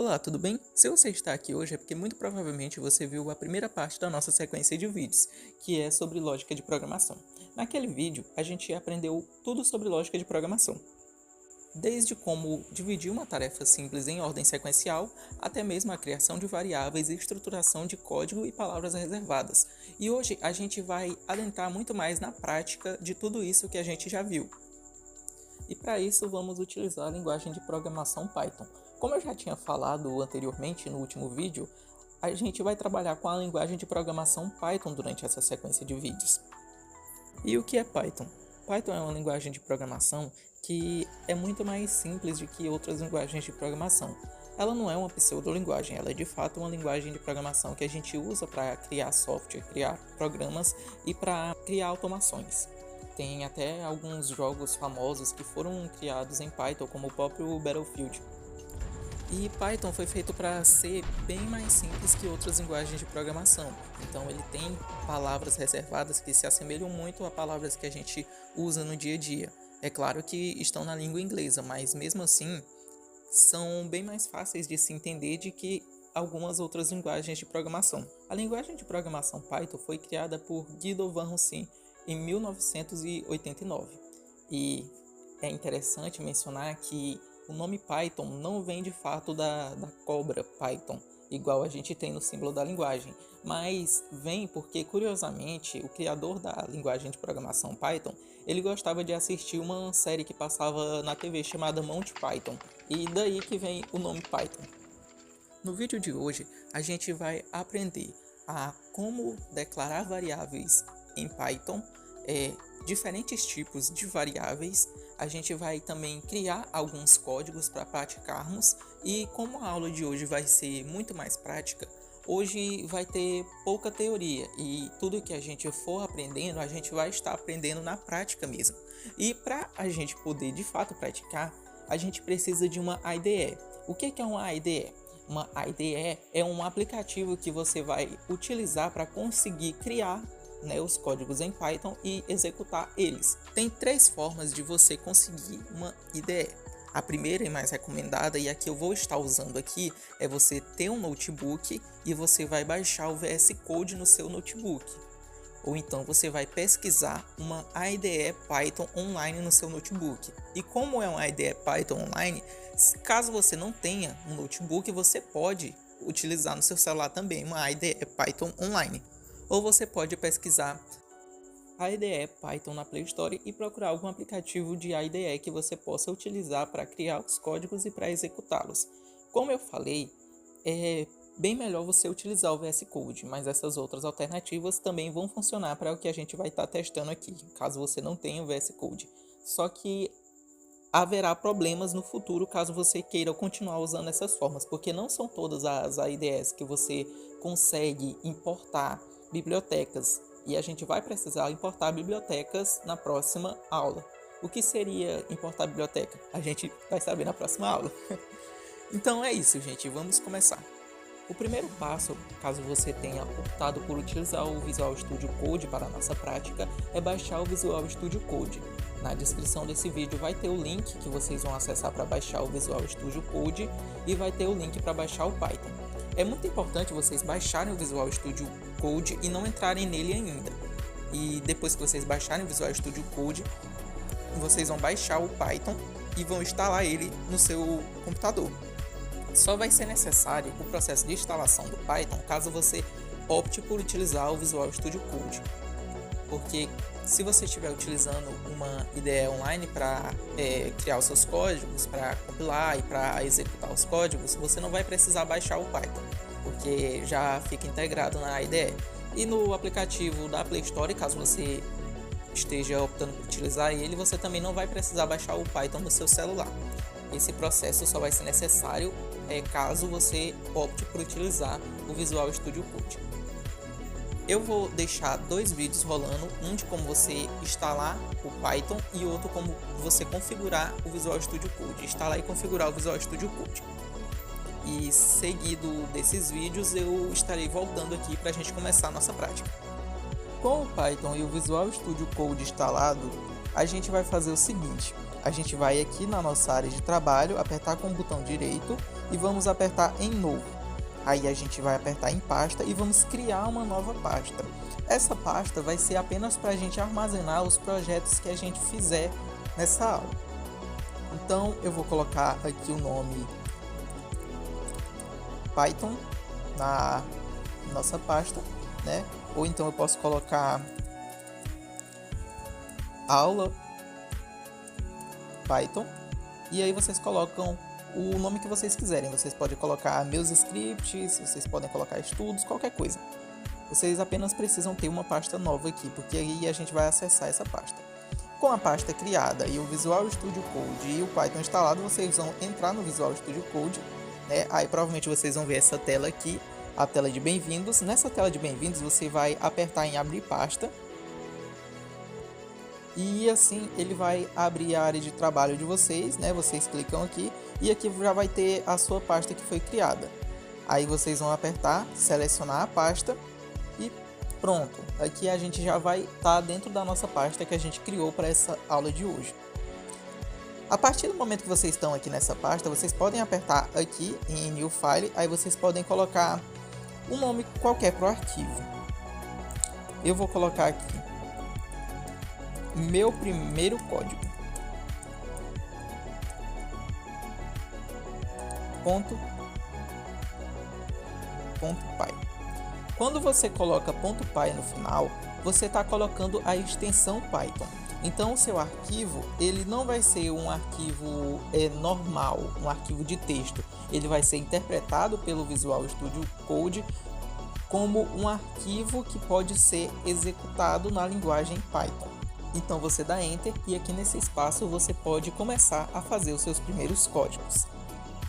Olá, tudo bem? Se você está aqui hoje é porque muito provavelmente você viu a primeira parte da nossa sequência de vídeos, que é sobre lógica de programação. Naquele vídeo, a gente aprendeu tudo sobre lógica de programação, desde como dividir uma tarefa simples em ordem sequencial, até mesmo a criação de variáveis e estruturação de código e palavras reservadas. E hoje a gente vai adentrar muito mais na prática de tudo isso que a gente já viu. E para isso vamos utilizar a linguagem de programação Python. Como eu já tinha falado anteriormente no último vídeo, a gente vai trabalhar com a linguagem de programação Python durante essa sequência de vídeos. E o que é Python? Python é uma linguagem de programação que é muito mais simples do que outras linguagens de programação. Ela não é uma pseudolinguagem, ela é de fato uma linguagem de programação que a gente usa para criar software, criar programas e para criar automações. Tem até alguns jogos famosos que foram criados em Python, como o próprio Battlefield. E Python foi feito para ser bem mais simples que outras linguagens de programação. Então ele tem palavras reservadas que se assemelham muito a palavras que a gente usa no dia a dia. É claro que estão na língua inglesa, mas mesmo assim são bem mais fáceis de se entender do que algumas outras linguagens de programação. A linguagem de programação Python foi criada por Guido van Rossum em 1989. E é interessante mencionar que o nome Python não vem de fato da cobra Python, igual a gente tem no símbolo da linguagem, mas vem porque, curiosamente, o criador da linguagem de programação Python, ele gostava de assistir uma série que passava na TV chamada Monty Python, e daí que vem o nome Python. No vídeo de hoje, a gente vai aprender a como declarar variáveis em Python, diferentes tipos de variáveis. A gente vai também criar alguns códigos para praticarmos, e como a aula de hoje vai ser muito mais prática, hoje vai ter pouca teoria e tudo que a gente for aprendendo, a gente vai estar aprendendo na prática mesmo. E para a gente poder de fato praticar, a gente precisa de uma IDE. O que é uma IDE? Uma IDE é um aplicativo que você vai utilizar para conseguir criar os códigos em Python e executar eles. Tem três formas de você conseguir uma IDE. A primeira e mais recomendada, e a que eu vou estar usando aqui, é você ter um notebook e você vai baixar o VS Code no seu notebook. Ou então você vai pesquisar uma IDE Python online no seu notebook. E como é uma IDE Python online, caso você não tenha um notebook, você pode utilizar no seu celular também uma IDE Python online. Ou você pode pesquisar a IDE Python na Play Store e procurar algum aplicativo de IDE que você possa utilizar para criar os códigos e para executá-los. Como eu falei, é bem melhor você utilizar o VS Code, mas essas outras alternativas também vão funcionar para o que a gente vai estar testando aqui, caso você não tenha o VS Code. Só que haverá problemas no futuro caso você queira continuar usando essas formas, porque não são todas as IDEs que você consegue importar bibliotecas, e a gente vai precisar importar bibliotecas na próxima aula. O que seria importar biblioteca? A gente vai saber na próxima aula. Então é isso, gente, vamos começar. O primeiro passo, caso você tenha optado por utilizar o Visual Studio Code para a nossa prática, é baixar o Visual Studio Code. Na descrição desse vídeo vai ter o link que vocês vão acessar para baixar o Visual Studio Code e vai ter o link para baixar o Python. É muito importante vocês baixarem o Visual Studio Code e não entrarem nele ainda. E depois que vocês baixarem o Visual Studio Code, vocês vão baixar o Python e vão instalar ele no seu computador. Só vai ser necessário o processo de instalação do Python caso você opte por utilizar o Visual Studio Code. Porque se você estiver utilizando uma IDE online para criar os seus códigos, para compilar e para executar os códigos, você não vai precisar baixar o Python, porque já fica integrado na IDE. E no aplicativo da Play Store, caso você esteja optando por utilizar ele, você também não vai precisar baixar o Python no seu celular. Esse processo só vai ser necessário caso você opte por utilizar o Visual Studio Code. Eu vou deixar dois vídeos rolando, um de como você instalar o Python e outro como você configurar o Visual Studio Code, instalar e configurar o Visual Studio Code. E seguido desses vídeos eu estarei voltando aqui para a gente começar a nossa prática. Com o Python e o Visual Studio Code instalado, a gente vai fazer o seguinte: a gente vai aqui na nossa área de trabalho, apertar com o botão direito e vamos apertar em novo. Aí a gente vai apertar em pasta e vamos criar uma nova pasta. Essa pasta vai ser apenas para a gente armazenar os projetos que a gente fizer nessa aula. Então eu vou colocar aqui o nome Python na nossa pasta, né? Ou então eu posso colocar aula Python, e aí vocês colocam o nome que vocês quiserem. Vocês podem colocar meus scripts, vocês podem colocar estudos, qualquer coisa. Vocês apenas precisam ter uma pasta nova aqui, porque aí a gente vai acessar essa pasta. Com a pasta criada e o Visual Studio Code e o Python instalado, vocês vão entrar no Visual Studio Code, né? Aí provavelmente vocês vão ver essa tela aqui, a tela de bem-vindos. Nessa tela de bem-vindos você vai apertar em abrir pasta. E assim ele vai abrir a área de trabalho de vocês, né? Vocês clicam aqui e aqui já vai ter a sua pasta que foi criada. Aí vocês vão apertar, selecionar a pasta e pronto. Aqui a gente já vai estar dentro da nossa pasta que a gente criou para essa aula de hoje. A partir do momento que vocês estão aqui nessa pasta, vocês podem apertar aqui em New File, aí vocês podem colocar um nome qualquer para o arquivo. Eu vou colocar aqui meu primeiro código. .py. Quando você coloca .py no final, você está colocando a extensão Python. Então o seu arquivo ele não vai ser um arquivo normal, um arquivo de texto. Ele vai ser interpretado pelo Visual Studio Code como um arquivo que pode ser executado na linguagem Python. Então você dá Enter e aqui nesse espaço você pode começar a fazer os seus primeiros códigos.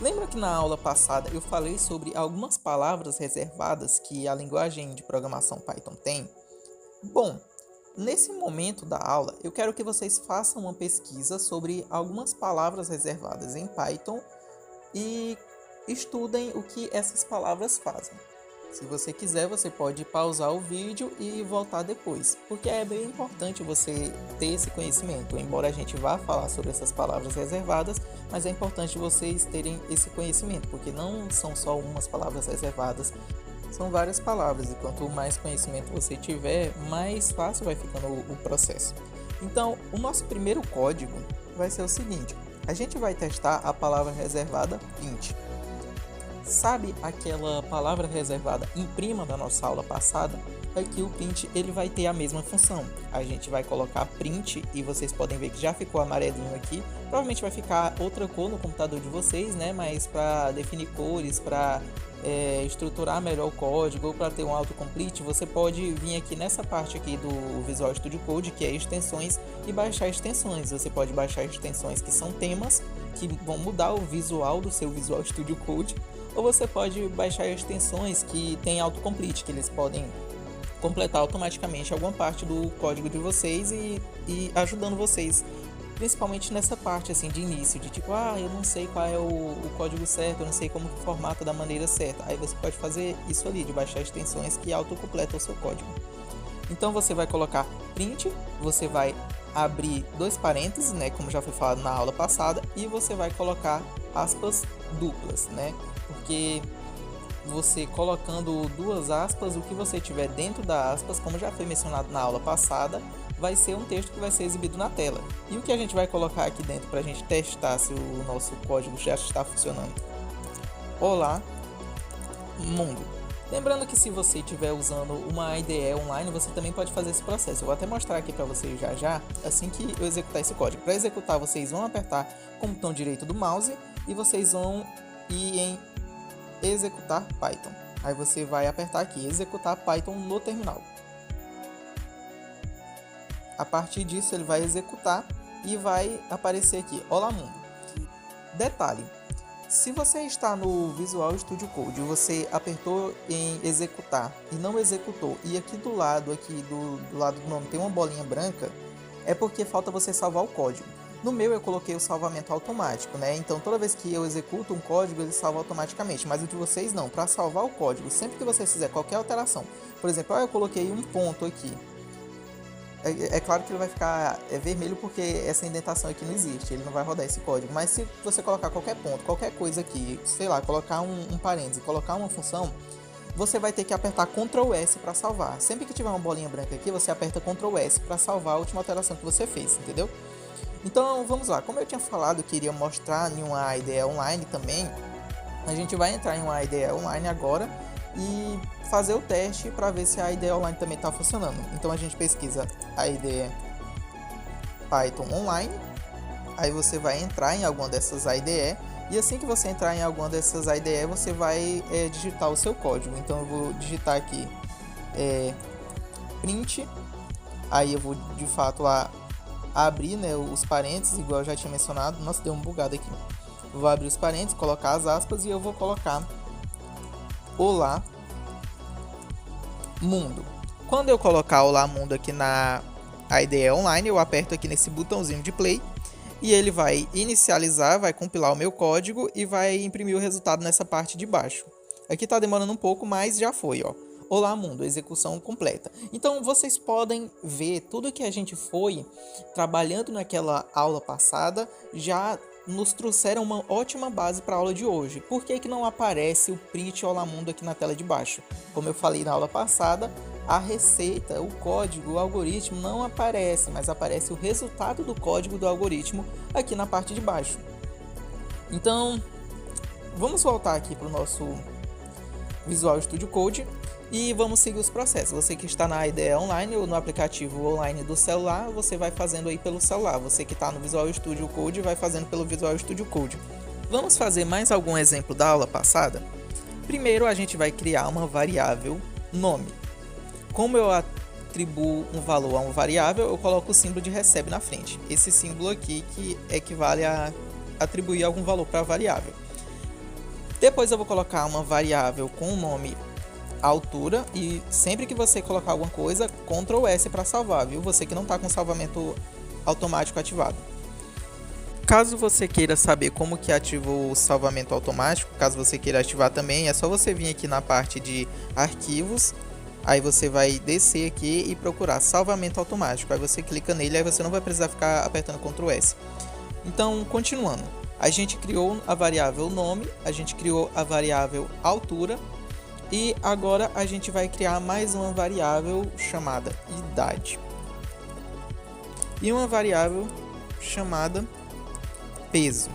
Lembra que na aula passada eu falei sobre algumas palavras reservadas que a linguagem de programação Python tem? Bom, nesse momento da aula eu quero que vocês façam uma pesquisa sobre algumas palavras reservadas em Python e estudem o que essas palavras fazem. Se você quiser, você pode pausar o vídeo e voltar depois, porque é bem importante você ter esse conhecimento. Embora a gente vá falar sobre essas palavras reservadas, mas é importante vocês terem esse conhecimento, porque não são só umas palavras reservadas, são várias palavras, e quanto mais conhecimento você tiver, mais fácil vai ficando o processo. Então, o nosso primeiro código vai ser o seguinte: a gente vai testar a palavra reservada print. Sabe aquela palavra reservada imprima da nossa aula passada? Aqui o print ele vai ter a mesma função. A gente vai colocar print e vocês podem ver que já ficou amarelinho aqui. Provavelmente vai ficar outra cor no computador de vocês, né? Mas para definir cores, para estruturar melhor o código ou para ter um autocomplete, você pode vir aqui nessa parte aqui do Visual Studio Code, que é extensões, e baixar extensões. Você pode baixar extensões que são temas, que vão mudar o visual do seu Visual Studio Code, ou você pode baixar extensões que tem autocomplete, que eles podem completar automaticamente alguma parte do código de vocês e ajudando vocês, principalmente nessa parte assim de início, de tipo, eu não sei qual é o código certo, eu não sei como que formata da maneira certa. Aí você pode fazer isso ali, de baixar extensões que autocompletam o seu código. Então você vai colocar print, você vai abrir dois parênteses, né, como já foi falado na aula passada, e você vai colocar aspas duplas, né, porque você colocando duas aspas, o que você tiver dentro da aspas, como já foi mencionado na aula passada, vai ser um texto que vai ser exibido na tela. E o que a gente vai colocar aqui dentro para a gente testar se o nosso código já está funcionando? Olá, mundo. Lembrando que se você estiver usando uma IDE online, você também pode fazer esse processo. Eu vou até mostrar aqui para vocês já, assim que eu executar esse código. Para executar, vocês vão apertar com o botão direito do mouse e vocês vão ir em executar Python. Aí você vai apertar aqui, executar Python no terminal. A partir disso ele vai executar e vai aparecer aqui, olá mundo. Detalhe, se você está no Visual Studio Code e você apertou em executar e não executou, e aqui do lado do nome tem uma bolinha branca, é porque falta você salvar o código. No meu eu coloquei o salvamento automático, né? Então toda vez que eu executo um código ele salva automaticamente, mas o de vocês não. Para salvar o código, sempre que você fizer qualquer alteração, por exemplo, eu coloquei um ponto aqui, é claro que ele vai ficar vermelho porque essa indentação aqui não existe, ele não vai rodar esse código. Mas se você colocar qualquer ponto, qualquer coisa aqui, sei lá, colocar um parêntese, colocar uma função, você vai ter que apertar Ctrl S para salvar. Sempre que tiver uma bolinha branca aqui, você aperta Ctrl S para salvar a última alteração que você fez, entendeu? Então vamos lá, como eu tinha falado que iria mostrar em uma IDE Online também, a gente vai entrar em uma IDE Online agora e fazer o teste para ver se a IDE Online também está funcionando. Então a gente pesquisa a IDE Python Online, aí você vai entrar em alguma dessas IDE, e assim que você entrar em alguma dessas IDE, você vai digitar o seu código. Então eu vou digitar aqui print, aí eu vou de fato abrir, né, os parênteses, igual eu já tinha mencionado. Nossa, deu um bugado aqui. Eu vou abrir os parênteses, colocar as aspas e eu vou colocar Olá Mundo. Quando eu colocar Olá Mundo aqui na IDE Online, eu aperto aqui nesse botãozinho de play e ele vai inicializar, vai compilar o meu código e vai imprimir o resultado nessa parte de baixo. Aqui está demorando um pouco, mas já foi, ó. Olá Mundo, execução completa. Então vocês podem ver tudo que a gente foi trabalhando naquela aula passada já nos trouxeram uma ótima base para a aula de hoje. Por que não aparece o print Olá Mundo aqui na tela de baixo? Como eu falei na aula passada, a receita, o código, o algoritmo não aparece, mas aparece o resultado do código do algoritmo aqui na parte de baixo. Então, vamos voltar aqui para o nosso Visual Studio Code e vamos seguir os processos. Você que está na IDE Online ou no aplicativo online do celular, você vai fazendo aí pelo celular. Você que está no Visual Studio Code vai fazendo pelo Visual Studio Code. Vamos fazer mais algum exemplo da aula passada? Primeiro a gente vai criar uma variável nome. Como eu atribuo um valor a uma variável, eu coloco o símbolo de recebe na frente. Esse símbolo aqui que equivale a atribuir algum valor para a variável. Depois eu vou colocar uma variável com o nome altura e sempre que você colocar alguma coisa, Ctrl S para salvar, viu? Você que não está com salvamento automático ativado. Caso você queira saber como que ativa o salvamento automático, caso você queira ativar também, é só você vir aqui na parte de arquivos, aí você vai descer aqui e procurar salvamento automático, aí você clica nele, aí você não vai precisar ficar apertando Ctrl S. Então, continuando, a gente criou a variável nome, a gente criou a variável altura, e agora a gente vai criar mais uma variável chamada idade e uma variável chamada peso.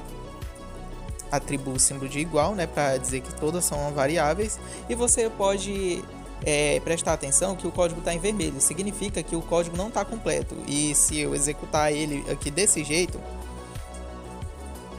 Atribuo o símbolo de igual, né, para dizer que todas são variáveis, e você pode prestar atenção que o código está em vermelho, significa que o código não está completo, e se eu executar ele aqui desse jeito,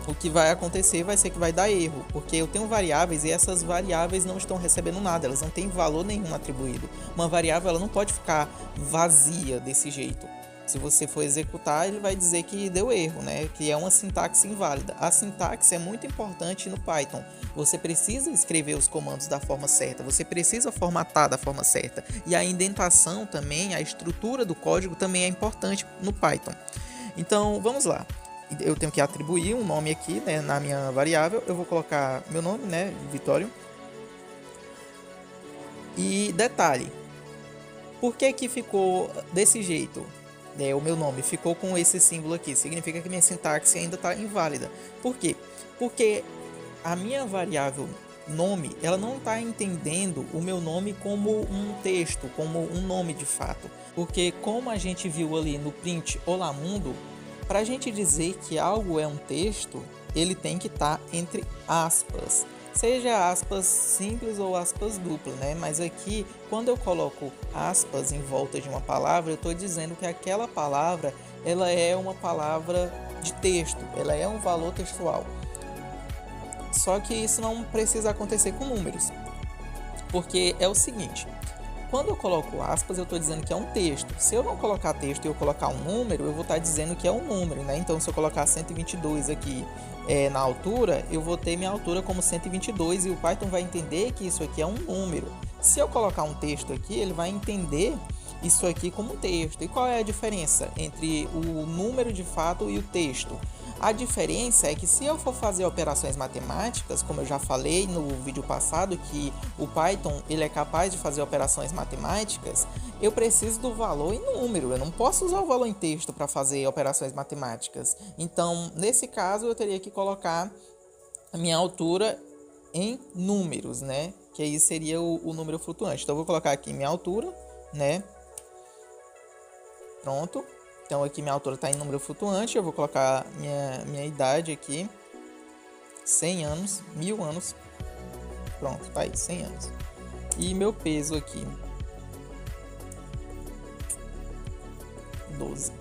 o que vai acontecer vai ser que vai dar erro, porque eu tenho variáveis e essas variáveis não estão recebendo nada, elas não têm valor nenhum atribuído. Uma variável ela não pode ficar vazia desse jeito. Se você for executar, ele vai dizer que deu erro, né? Que é uma sintaxe inválida. A sintaxe é muito importante no Python. Você precisa escrever os comandos da forma certa, você precisa formatar da forma certa. E a indentação também, a estrutura do código também é importante no Python. Então, vamos lá. Eu tenho que atribuir um nome aqui, né, na minha variável. Eu vou colocar meu nome, né, Vitório. E detalhe, por que que ficou desse jeito? O meu nome ficou com esse símbolo aqui, significa que minha sintaxe ainda está inválida. Por quê? Porque a minha variável nome, ela não está entendendo o meu nome como um texto, como um nome de fato. Porque como a gente viu ali no print Olá Mundo, para a gente dizer que algo é um texto, ele tem que estar entre aspas. Seja aspas simples ou aspas duplas, né? Mas aqui, quando eu coloco aspas em volta de uma palavra, eu estou dizendo que aquela palavra, ela é uma palavra de texto, ela é um valor textual. Só que isso não precisa acontecer com números, porque é o seguinte: quando eu coloco aspas, eu estou dizendo que é um texto. Se eu não colocar texto e eu colocar um número, eu vou estar dizendo que é um número, né? Então, se eu colocar 122 aqui na altura, eu vou ter minha altura como 122 e o Python vai entender que isso aqui é um número. Se eu colocar um texto aqui, ele vai entender isso aqui como um texto. E qual é a diferença entre o número de fato e o texto? A diferença é que se eu for fazer operações matemáticas, como eu já falei no vídeo passado, que o Python ele é capaz de fazer operações matemáticas, eu preciso do valor em número, eu não posso usar o valor em texto para fazer operações matemáticas. Então, nesse caso, eu teria que colocar a minha altura em números, né? Que aí seria o número flutuante. Então, eu vou colocar aqui minha altura, né? Pronto. Então, aqui minha altura está em número flutuante. Eu vou colocar minha idade aqui. 100 anos, 1000 anos. Pronto, tá aí, 100 anos. E meu peso aqui. 12.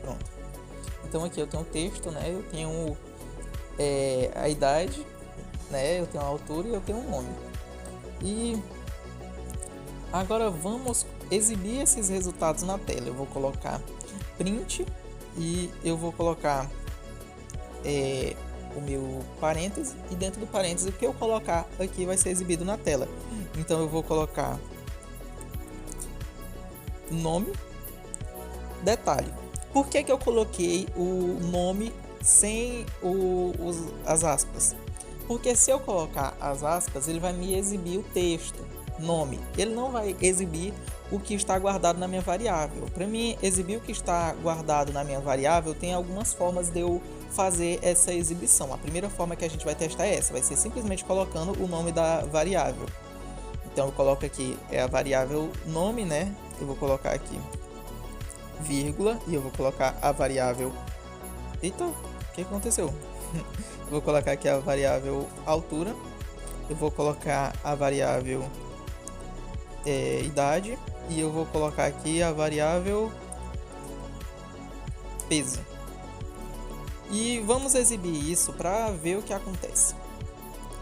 Pronto. Então aqui eu tenho o texto, né? Eu tenho a idade, né? Eu tenho a altura e eu tenho o nome. E agora vamos exibir esses resultados na tela. Eu vou colocar print e eu vou colocar o meu parêntese, e dentro do parêntese o que eu colocar aqui vai ser exibido na tela. Então eu vou colocar nome, detalhe. Por que eu coloquei o nome sem as aspas? Porque se eu colocar as aspas, ele vai me exibir o texto, nome. Ele não vai exibir o que está guardado na minha variável. Para mim exibir o que está guardado na minha variável, tem algumas formas de eu fazer essa exibição. A primeira forma que a gente vai testar é essa, vai ser simplesmente colocando o nome da variável. Então eu coloco aqui a variável nome, né? Eu vou colocar aqui vírgula e eu vou colocar a variável... Eita, o que aconteceu? Eu vou colocar aqui a variável altura, eu vou colocar a variável idade e eu vou colocar aqui a variável peso. E vamos exibir isso para ver o que acontece.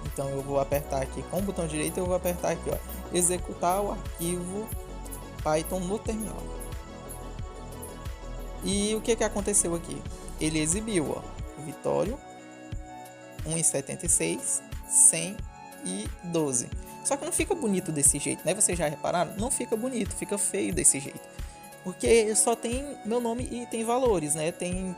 Então eu vou apertar aqui com o botão direito, eu vou apertar aqui, ó, executar o arquivo Python no terminal. E o que aconteceu aqui? Ele exibiu, ó, Vitório 1,76, 112. Só que não fica bonito desse jeito, né? Vocês já repararam? Não fica bonito, fica feio desse jeito. Porque só tem meu nome e tem valores, né? Tem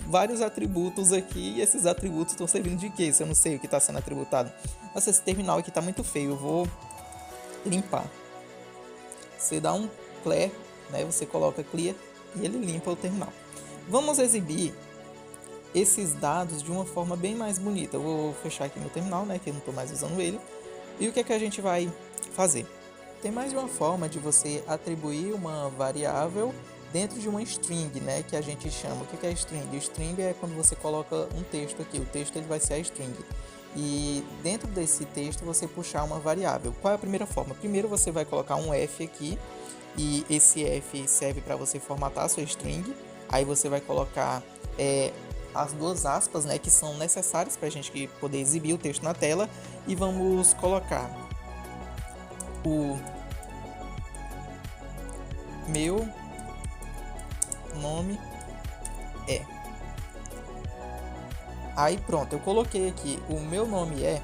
vários atributos aqui e esses atributos estão servindo de quê? Se eu não sei o que está sendo atributado. Nossa, esse terminal aqui está muito feio, eu vou limpar. Você dá um clear, né? Você coloca clear e ele limpa o terminal. Vamos exibir esses dados de uma forma bem mais bonita. Eu vou fechar aqui meu terminal, né? Que eu não estou mais usando ele. E o que é que a gente vai fazer? Tem mais de uma forma de você atribuir uma variável dentro de uma string, né? Que a gente chama. O que é string? O string é quando você coloca um texto aqui. O texto ele vai ser a string. E dentro desse texto você puxar uma variável. Qual é a primeira forma? Primeiro você vai colocar um F aqui. E esse F serve para você formatar a sua string. Aí você vai colocar as duas aspas, né, que são necessárias para a gente poder exibir o texto na tela. E vamos colocar o meu nome é. Aí pronto, eu coloquei aqui o meu nome é.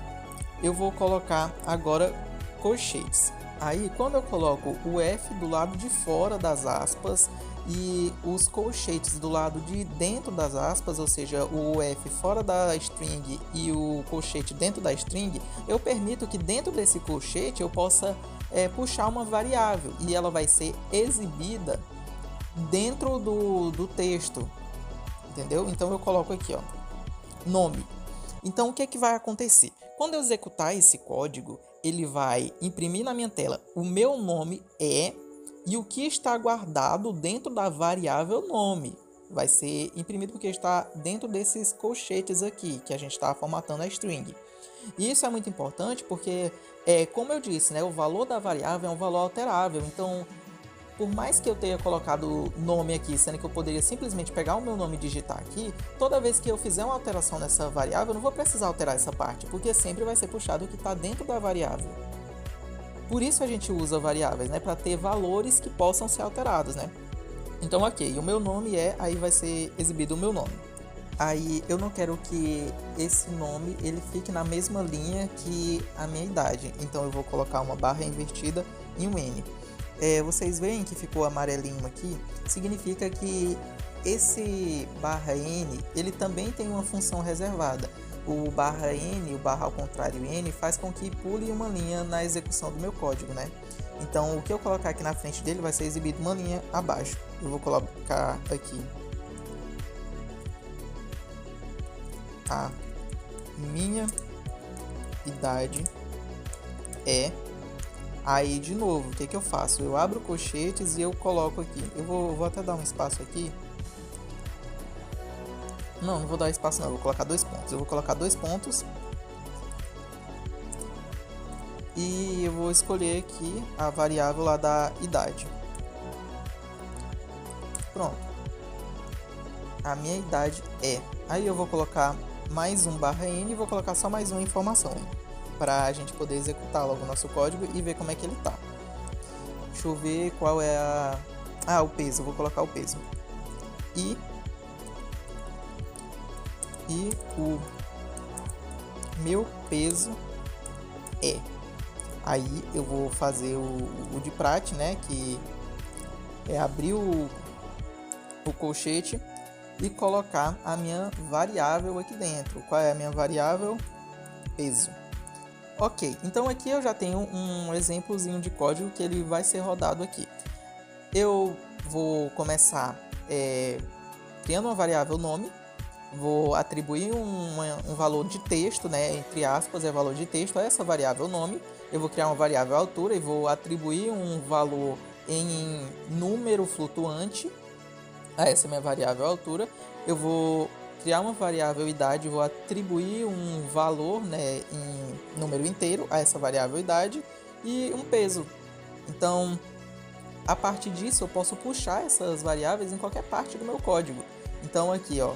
Eu vou colocar agora colchetes. Aí quando eu coloco o F do lado de fora das aspas e os colchetes do lado de dentro das aspas, ou seja, o F fora da string e o colchete dentro da string, eu permito que dentro desse colchete eu possa puxar uma variável e ela vai ser exibida dentro do texto, entendeu? Então eu coloco aqui, ó, nome. Então o que vai acontecer? Quando eu executar esse código, ele vai imprimir na minha tela o meu nome é e o que está guardado dentro da variável nome. Vai ser imprimido porque está dentro desses colchetes aqui, que a gente está formatando a string. E isso é muito importante porque, como eu disse, né, o valor da variável é um valor alterável. Então, por mais que eu tenha colocado nome aqui, sendo que eu poderia simplesmente pegar o meu nome e digitar aqui, toda vez que eu fizer uma alteração nessa variável, eu não vou precisar alterar essa parte, porque sempre vai ser puxado o que está dentro da variável. Por isso a gente usa variáveis, né, para ter valores que possam ser alterados, né? Então, ok, o meu nome é, aí vai ser exibido o meu nome. Aí eu não quero que esse nome ele fique na mesma linha que a minha idade, então eu vou colocar uma barra invertida e um N. vocês veem que ficou amarelinho aqui, significa que esse /n, ele também tem uma função reservada. O /n, o barra ao contrário n, faz com que pule uma linha na execução do meu código, né? Então, o que eu colocar aqui na frente dele vai ser exibido uma linha abaixo. Eu vou colocar aqui a minha idade é... Aí, de novo, o que eu faço? Eu abro colchetes e eu coloco aqui. Eu vou até dar um espaço aqui. Não vou dar espaço não, eu vou colocar 2 pontos. Eu vou colocar 2 pontos. E eu vou escolher aqui a variável lá da idade. Pronto. A minha idade é. Aí eu vou colocar mais um /n e vou colocar só mais uma informação, para a gente poder executar logo o nosso código e ver como é que ele tá. Deixa eu ver qual é o peso. Eu vou colocar o peso. E o meu peso é. Aí eu vou fazer o de prate, né? Que é abrir o colchete e colocar a minha variável aqui dentro. Qual é a minha variável? Peso. Ok, então aqui eu já tenho um exemplozinho de código que ele vai ser rodado aqui. Eu vou começar criando uma variável nome, vou atribuir um valor de texto, né, entre aspas, é valor de texto a essa variável nome. Eu vou criar uma variável altura e vou atribuir um valor em número flutuante a essa minha variável altura. Eu vou criar uma variável idade, vou atribuir um valor, né, em número inteiro a essa variável idade e um peso. Então, a partir disso, eu posso puxar essas variáveis em qualquer parte do meu código. Então, aqui, ó,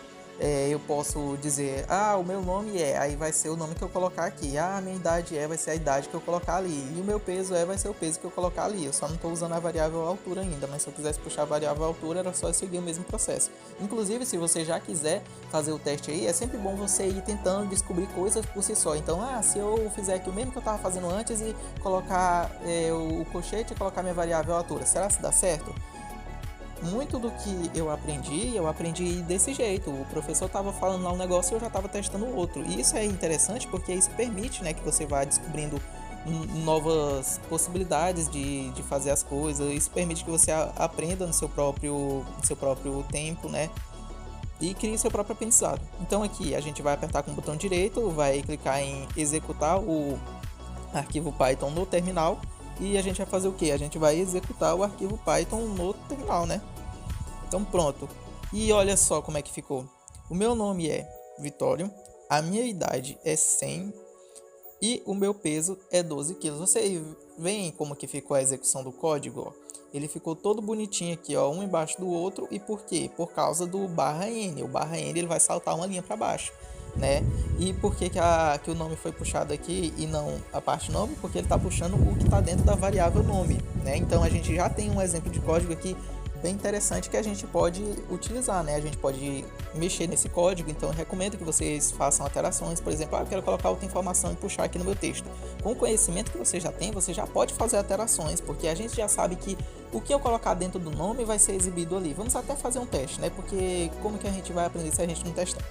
eu posso dizer, o meu nome é, aí vai ser o nome que eu colocar aqui. A minha idade vai ser a idade que eu colocar ali. E o meu peso vai ser o peso que eu colocar ali. Eu só não estou usando a variável altura ainda, mas se eu quisesse puxar a variável altura, era só seguir o mesmo processo. Inclusive, se você já quiser fazer o teste aí, é sempre bom você ir tentando descobrir coisas por si só. Então, se eu fizer aqui o mesmo que eu estava fazendo antes e colocar o colchete e colocar minha variável altura, será que dá certo? Muito do que eu aprendi desse jeito. O professor estava falando lá um negócio e eu já estava testando o outro. E isso é interessante porque isso permite, né, que você vá descobrindo novas possibilidades de fazer as coisas. Isso permite que você aprenda no seu próprio tempo, né, e crie seu próprio aprendizado. Então aqui a gente vai apertar com o botão direito, vai clicar em executar o arquivo Python no terminal. E a gente vai fazer o que? A gente vai executar o arquivo Python no terminal, né? Então pronto. E olha só como é que ficou. O meu nome é Vitório, a minha idade é 100 e o meu peso é 12 quilos. Vocês veem como que ficou a execução do código? Ó. Ele ficou todo bonitinho aqui, ó, um embaixo do outro. E por quê? Por causa do /n. O /n ele vai saltar uma linha para baixo, né? E por que o nome foi puxado aqui e não a parte nome? Porque ele está puxando o que está dentro da variável nome, né? Então a gente já tem um exemplo de código aqui bem interessante que a gente pode utilizar, né? A gente pode mexer nesse código, então eu recomendo que vocês façam alterações. Por exemplo, eu quero colocar outra informação e puxar aqui no meu texto. Com o conhecimento que você já tem, você já pode fazer alterações, porque a gente já sabe que o que eu colocar dentro do nome vai ser exibido ali. Vamos até fazer um teste, né? Porque como que a gente vai aprender se a gente não testar?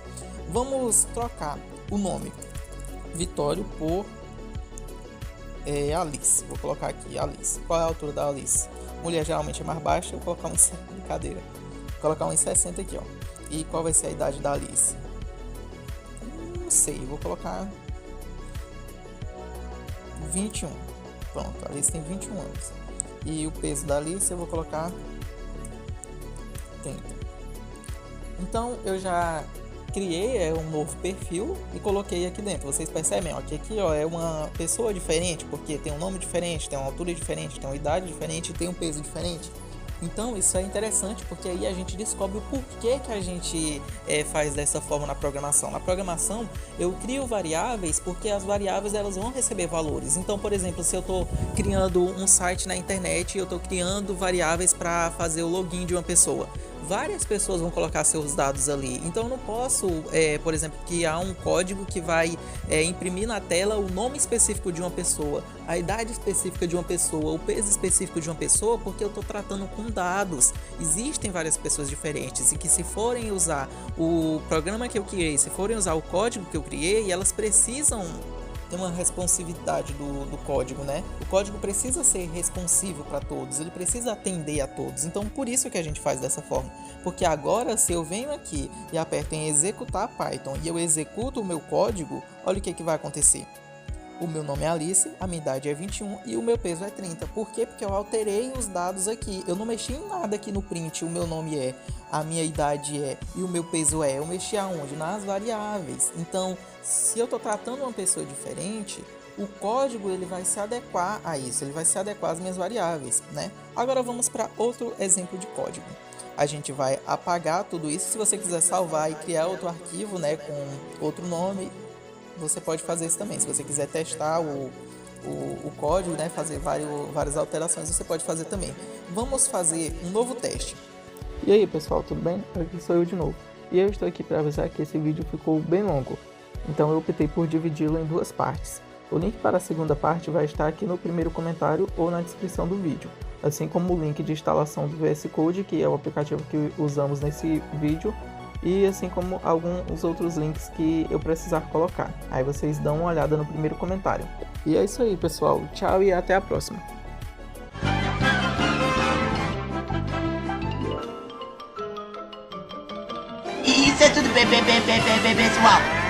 Vamos trocar o nome Vitório por Alice. Vou colocar aqui Alice. Qual é a altura da Alice? Mulher geralmente é mais baixa. Eu vou colocar brincadeira. Vou colocar 1,60 aqui, ó. E qual vai ser a idade da Alice? Não sei. Vou colocar 21. Pronto, a Alice tem 21 anos. E o peso da Alice eu vou colocar 30. Então eu já criei um novo perfil e coloquei aqui dentro. Vocês percebem, ó, que aqui, ó, é uma pessoa diferente, porque tem um nome diferente, tem uma altura diferente, tem uma idade diferente e tem um peso diferente. Então isso é interessante porque aí a gente descobre o porquê que a gente faz dessa forma na programação. Na programação eu crio variáveis porque as variáveis elas vão receber valores. Então, por exemplo, se eu estou criando um site na internet e eu estou criando variáveis para fazer o login de uma pessoa, várias pessoas vão colocar seus dados ali. Então eu não posso, por exemplo, criar um código que vai imprimir na tela o nome específico de uma pessoa, a idade específica de uma pessoa, o peso específico de uma pessoa, porque eu estou tratando com dados. Existem várias pessoas diferentes e que, se forem usar o programa que eu criei, se forem usar o código que eu criei, elas precisam ter uma responsividade do código, né? O código precisa ser responsivo para todos, ele precisa atender a todos. Então, por isso que a gente faz dessa forma. Porque agora, se eu venho aqui e aperto em executar Python e eu executo o meu código, olha o que vai acontecer. O meu nome é Alice, a minha idade é 21 e o meu peso é 30. Por quê? Porque eu alterei os dados aqui. Eu não mexi em nada aqui no print. O meu nome é, a minha idade é e o meu peso é. Eu mexi aonde? Nas variáveis. Então, se eu estou tratando uma pessoa diferente, o código ele vai se adequar a isso. Ele vai se adequar às minhas variáveis, né? Agora vamos para outro exemplo de código. A gente vai apagar tudo isso. Se você quiser salvar e criar outro arquivo, né, com outro nome, você pode fazer isso também. Se você quiser testar o código, né, fazer várias alterações, você pode fazer também. Vamos fazer um novo teste. E aí pessoal, tudo bem? Aqui sou eu de novo. E eu estou aqui para avisar que esse vídeo ficou bem longo. Então eu optei por dividi-lo em duas partes. O link para a segunda parte vai estar aqui no primeiro comentário ou na descrição do vídeo. Assim como o link de instalação do VS Code, que é o aplicativo que usamos nesse vídeo. E assim como alguns outros links que eu precisar colocar. Aí vocês dão uma olhada no primeiro comentário. E é isso aí, pessoal. Tchau e até a próxima. Isso é tudo, pessoal.